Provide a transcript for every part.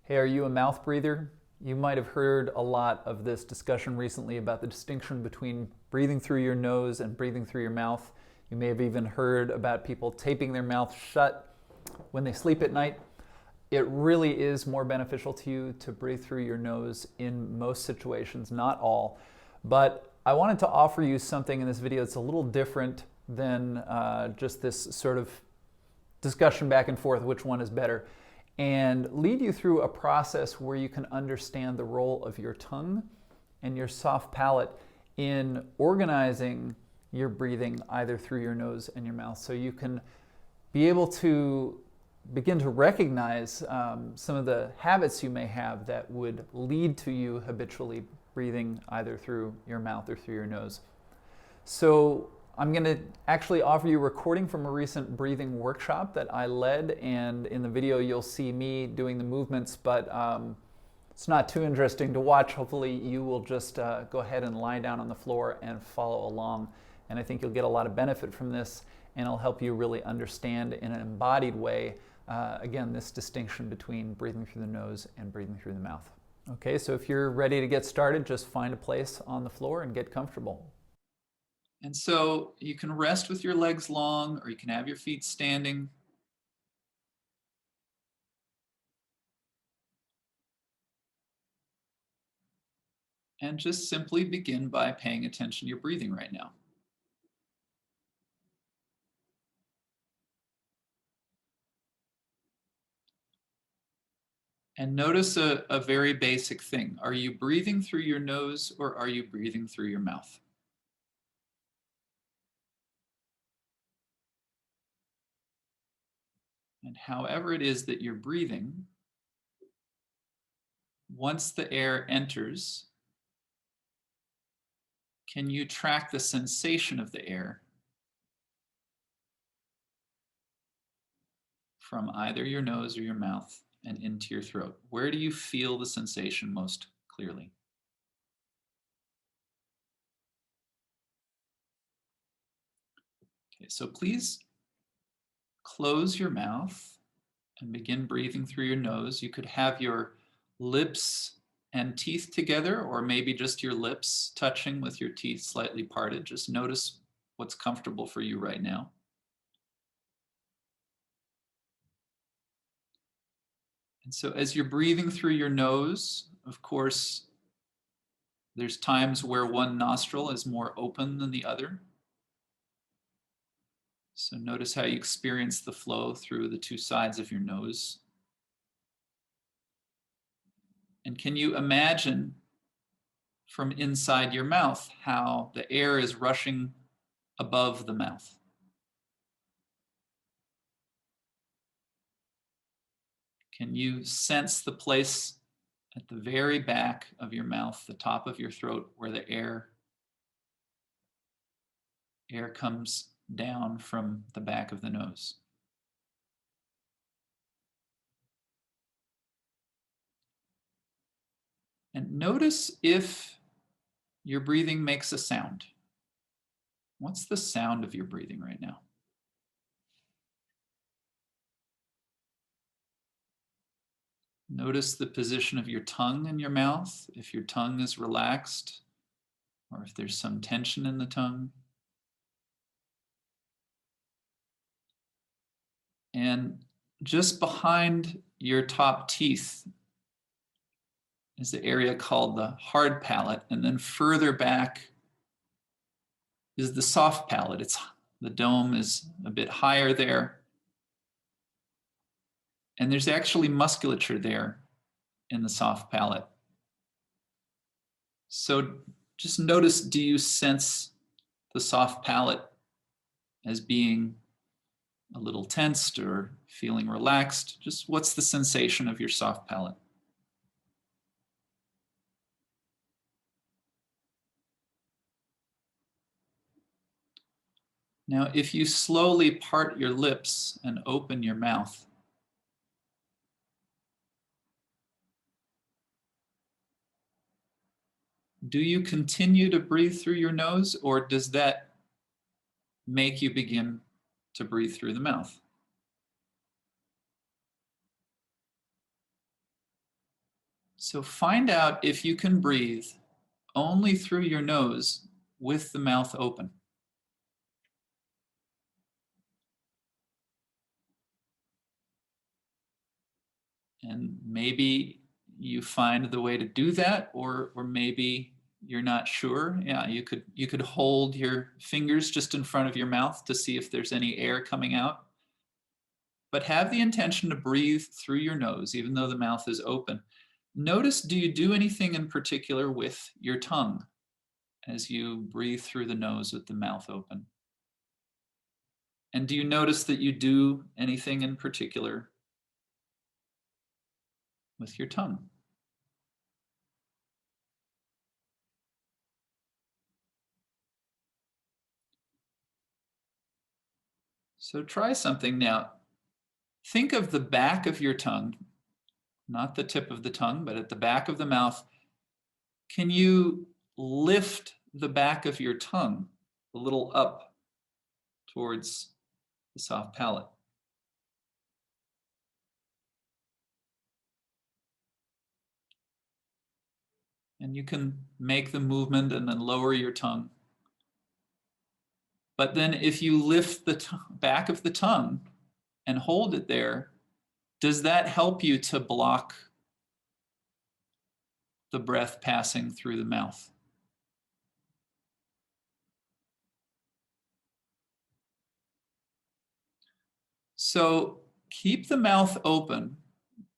Hey, are you a mouth breather? You might have heard a lot of this discussion recently about the distinction between breathing through your nose and breathing through your mouth. You may have even heard about people taping their mouth shut when they sleep at night. It really is more beneficial to you to breathe through your nose in most situations, not all. But I wanted to offer you something in this video that's a little different than just this sort of discussion back and forth, which one is better, and lead you through a process where you can understand the role of your tongue and your soft palate in organizing your breathing either through your nose and your mouth, so you can be able to begin to recognize some of the habits you may have that would lead to you habitually breathing either through your mouth or through your nose. So I'm going to actually offer you a recording from a recent breathing workshop that I led, and in the video you'll see me doing the movements, but it's not too interesting to watch. Hopefully you will just go ahead and lie down on the floor and follow along, and I think you'll get a lot of benefit from this, and it'll help you really understand in an embodied way, again, this distinction between breathing through the nose and breathing through the mouth. Okay, so if you're ready to get started, just find a place on the floor and get comfortable. And so you can rest with your legs long, or you can have your feet standing. And just simply begin by paying attention to your breathing right now. And notice a very basic thing. Are you breathing through your nose or are you breathing through your mouth? And however it is that you're breathing, once the air enters, can you track the sensation of the air from either your nose or your mouth and into your throat? Where do you feel the sensation most clearly? Okay, so please close your mouth and begin breathing through your nose. You could have your lips and teeth together, or maybe just your lips touching with your teeth slightly parted. Just notice what's comfortable for you right now. And so as you're breathing through your nose, of course, there's times where one nostril is more open than the other. So notice how you experience the flow through the two sides of your nose. And can you imagine from inside your mouth how the air is rushing above the mouth? Can you sense the place at the very back of your mouth, the top of your throat, where the air comes down from the back of the nose? And notice if your breathing makes a sound. What's the sound of your breathing right now? Notice the position of your tongue in your mouth, if your tongue is relaxed or if there's some tension in the tongue. And just behind your top teeth is the area called the hard palate, and then further back is the soft palate. The dome is a bit higher there, and there's actually musculature there in the soft palate. So just notice, do you sense the soft palate as being a little tensed or feeling relaxed? Just what's the sensation of your soft palate? Now, if you slowly part your lips and open your mouth, do you continue to breathe through your nose, or does that make you begin to breathe through the mouth? So find out if you can breathe only through your nose with the mouth open. And maybe you find the way to do that, or maybe you're not sure. Yeah, you could hold your fingers just in front of your mouth to see if there's any air coming out. But have the intention to breathe through your nose, even though the mouth is open. Notice, do you do anything in particular with your tongue as you breathe through the nose with the mouth open? And do you notice that you do anything in particular with your tongue? So try something now. Think of the back of your tongue, not the tip of the tongue, but at the back of the mouth. Can you lift the back of your tongue a little up towards the soft palate? And you can make the movement and then lower your tongue. But then if you lift the back of the tongue and hold it there, does that help you to block the breath passing through the mouth? So keep the mouth open,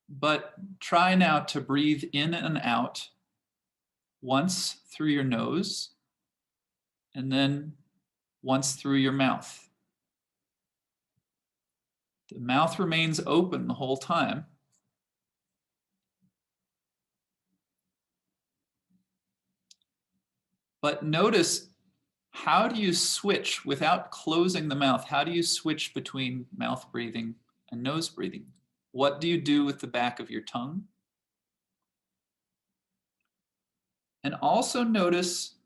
but try now to breathe in and out once through your nose and then once through your mouth. The mouth remains open the whole time. But notice, how do you switch without closing the mouth? How do you switch between mouth breathing and nose breathing? What do you do with the back of your tongue? And also notice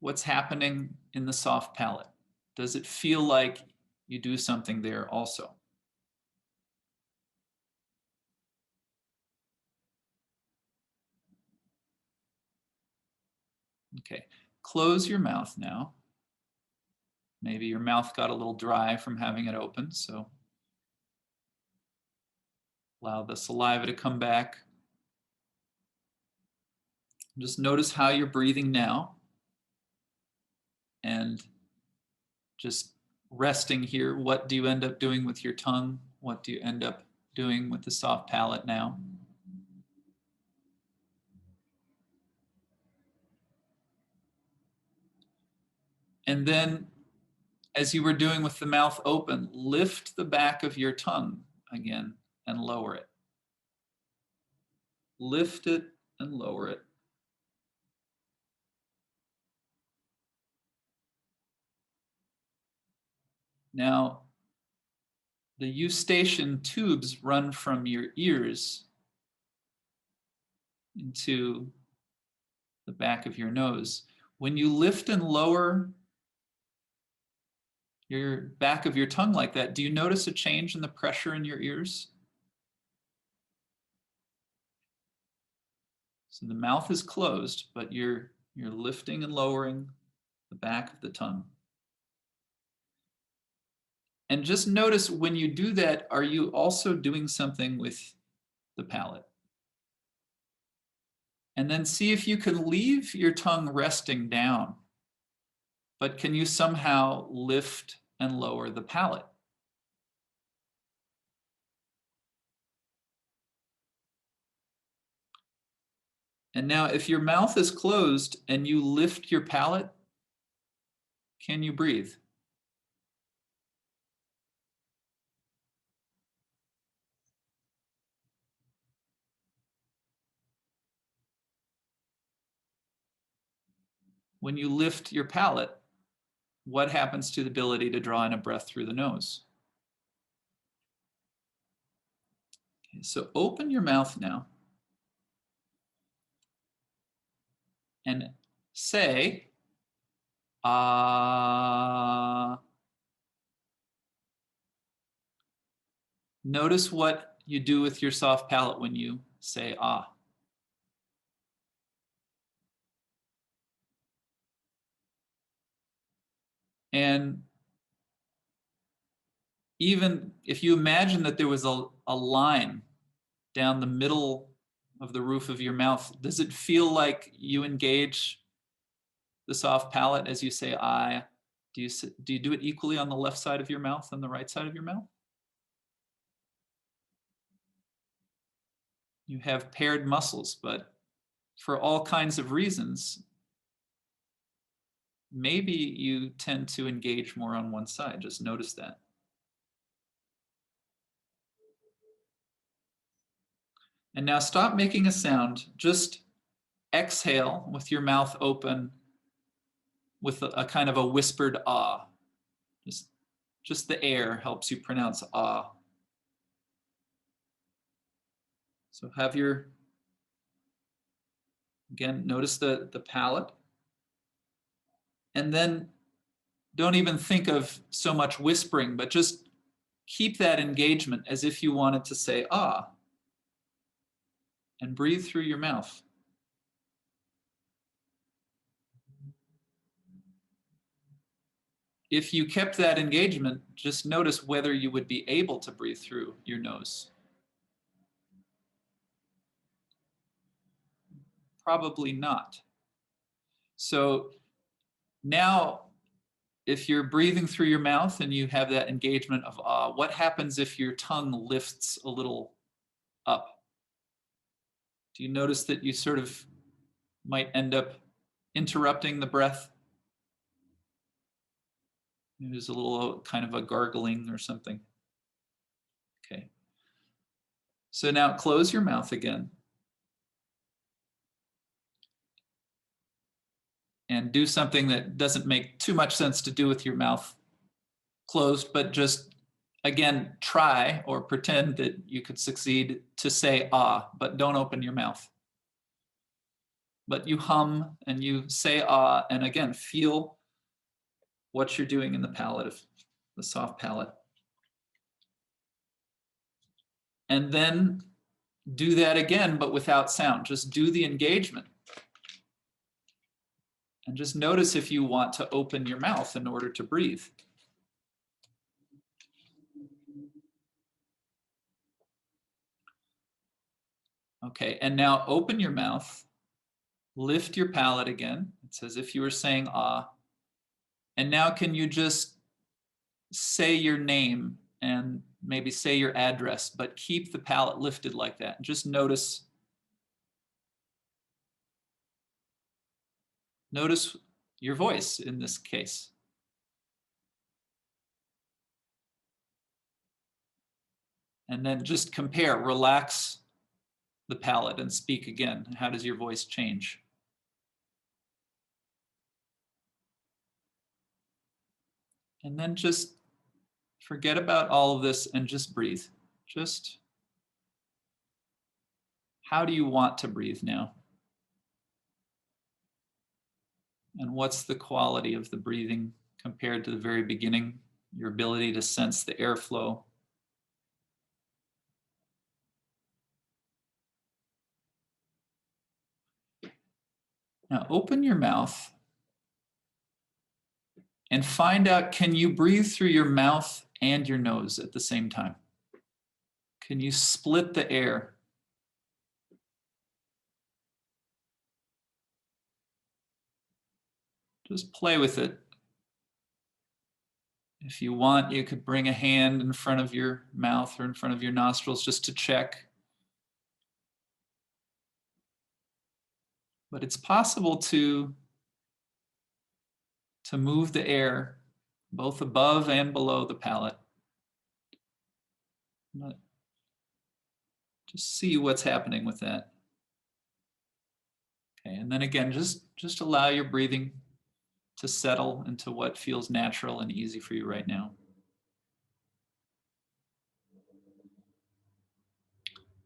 what's happening in the soft palate. Does it feel like you do something there also? Okay, close your mouth now. Maybe your mouth got a little dry from having it open, so allow the saliva to come back. Just notice how you're breathing now. And just resting here, what do you end up doing with your tongue? What do you end up doing with the soft palate now? And then, as you were doing with the mouth open, lift the back of your tongue again and lower it. Lift it and lower it. Now, the eustachian tubes run from your ears into the back of your nose. When you lift and lower your back of your tongue like that, do you notice a change in the pressure in your ears? So the mouth is closed, but you're lifting and lowering the back of the tongue. And just notice when you do that, are you also doing something with the palate? And then see if you can leave your tongue resting down, but can you somehow lift and lower the palate? And now if your mouth is closed and you lift your palate, can you breathe? When you lift your palate, what happens to the ability to draw in a breath through the nose? Okay, so open your mouth now and say, ah. Notice what you do with your soft palate when you say ah. And even if you imagine that there was a line down the middle of the roof of your mouth, does it feel like you engage the soft palate as you say I? Do you do it equally on the left side of your mouth and the right side of your mouth? You have paired muscles, but for all kinds of reasons, maybe you tend to engage more on one side. Just notice that. And now stop making a sound. Just exhale with your mouth open with a kind of a whispered ah. Just the air helps you pronounce ah. So have your, again, notice the palate. And then don't even think of so much whispering, but just keep that engagement as if you wanted to say ah. And breathe through your mouth. If you kept that engagement, just notice whether you would be able to breathe through your nose. Probably not. So now, if you're breathing through your mouth and you have that engagement of ah, what happens if your tongue lifts a little up? Do you notice that you sort of might end up interrupting the breath? There's a little kind of a gargling or something. Okay. So now close your mouth again. And do something that doesn't make too much sense to do with your mouth closed, but just, again, try or pretend that you could succeed to say ah, but don't open your mouth. But you hum and you say ah, and again, feel what you're doing in the palate, of the soft palate. And then do that again, but without sound. Just do the engagement. And just notice if you want to open your mouth in order to breathe. Okay, and now open your mouth, lift your palate again. It's as if you were saying ah. And now can you just say your name and maybe say your address, but keep the palate lifted like that. Just notice your voice in this case. And then just compare, relax the palate and speak again. How does your voice change? And then just forget about all of this and just breathe. Just how do you want to breathe now? And what's the quality of the breathing compared to the very beginning? Your ability to sense the airflow. Now open your mouth and find out, can you breathe through your mouth and your nose at the same time? Can you split the air? Just play with it. If you want, you could bring a hand in front of your mouth or in front of your nostrils just to check. But it's possible to move the air both above and below the palate. But just see what's happening with that. Okay, and then again, just allow your breathing to settle into what feels natural and easy for you right now.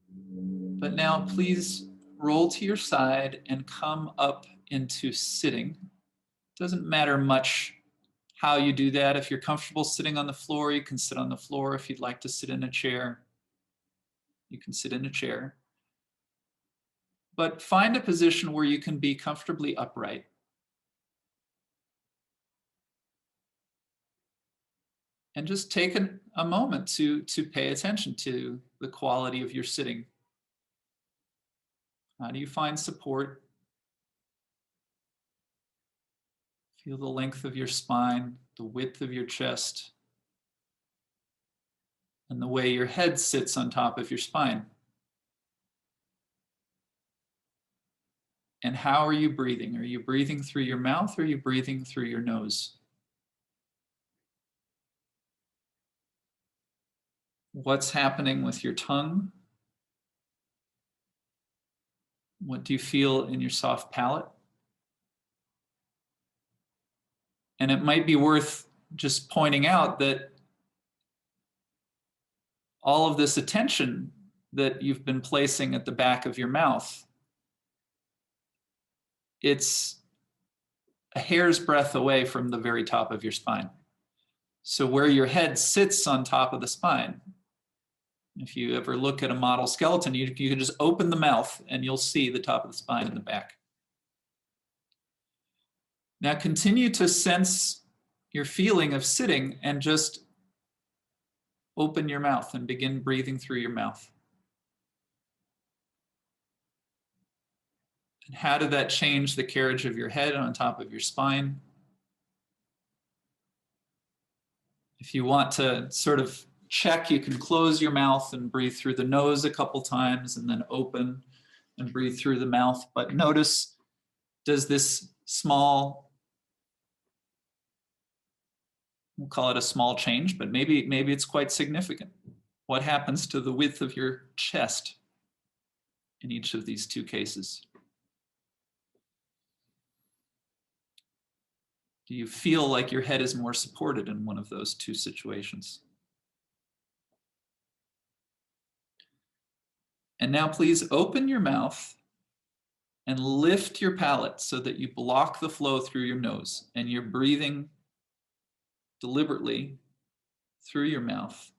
But now please roll to your side and come up into sitting. It doesn't matter much how you do that. If you're comfortable sitting on the floor, you can sit on the floor. If you'd like to sit in a chair, you can sit in a chair. But find a position where you can be comfortably upright. And just take a moment to pay attention to the quality of your sitting. How do you find support? Feel the length of your spine, the width of your chest, and the way your head sits on top of your spine. And how are you breathing? Are you breathing through your mouth or are you breathing through your nose? What's happening with your tongue? What do you feel in your soft palate? And it might be worth just pointing out that all of this attention that you've been placing at the back of your mouth, it's a hair's breadth away from the very top of your spine. So where your head sits on top of the spine, if you ever look at a model skeleton, you can just open the mouth and you'll see the top of the spine in the back. Now continue to sense your feeling of sitting and just open your mouth and begin breathing through your mouth. And how did that change the carriage of your head on top of your spine? If you want to sort of check, you can close your mouth and breathe through the nose a couple times and then open and breathe through the mouth. But notice, does this small, we'll call it a small change, but maybe it's quite significant. What happens to the width of your chest in each of these two cases? Do you feel like your head is more supported in one of those two situations? And now please open your mouth and lift your palate so that you block the flow through your nose and you're breathing deliberately through your mouth.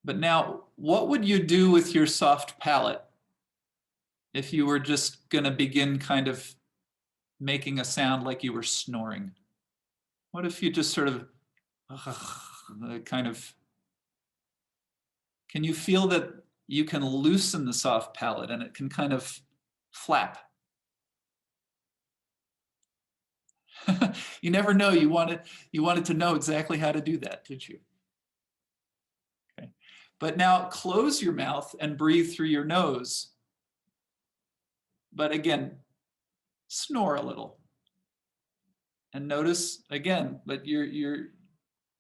But now, what would you do with your soft palate if you were just going to begin kind of making a sound like you were snoring? What if you just sort of kind of, can you feel that you can loosen the soft palate and it can kind of flap? You never know. You wanted to know exactly how to do that, did you? Okay. But now close your mouth and breathe through your nose. But again, snore a little. And notice again that your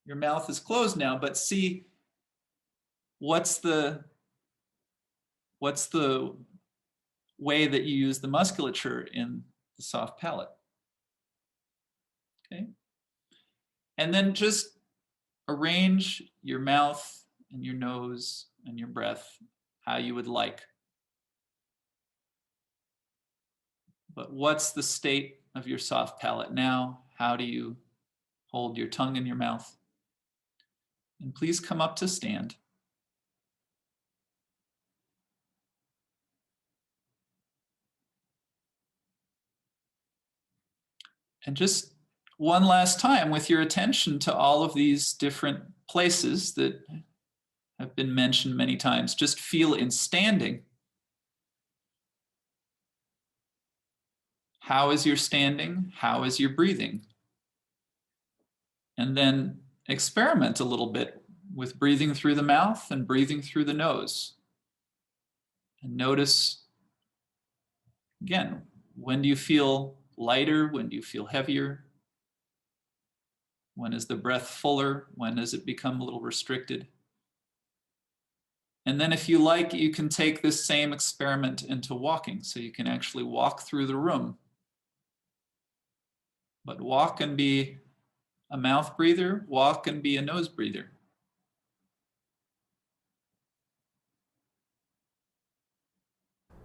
mouth is closed now, but see what's the way that you use the musculature in the soft palate. Okay. And then just arrange your mouth and your nose and your breath how you would like. But what's the state of your soft palate now? How do you hold your tongue in your mouth? And please come up to stand. And just one last time, with your attention to all of these different places that have been mentioned many times, just feel in standing. How is your standing? How is your breathing? And then experiment a little bit with breathing through the mouth and breathing through the nose. And notice, again, when do you feel lighter? When do you feel heavier? When is the breath fuller? When does it become a little restricted? And then if you like, you can take this same experiment into walking. So you can actually walk through the room. But walk and be a mouth breather, walk and be a nose breather.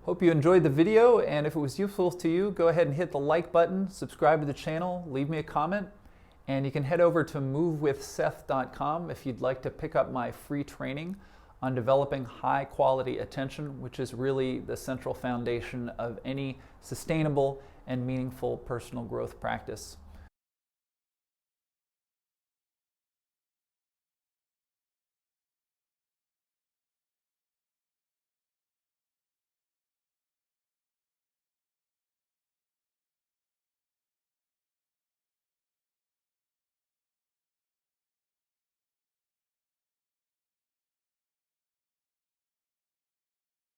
Hope you enjoyed the video, and if it was useful to you, go ahead and hit the like button, subscribe to the channel, leave me a comment, and you can head over to movewithseth.com if you'd like to pick up my free training on developing high quality attention, which is really the central foundation of any sustainable and meaningful personal growth practice.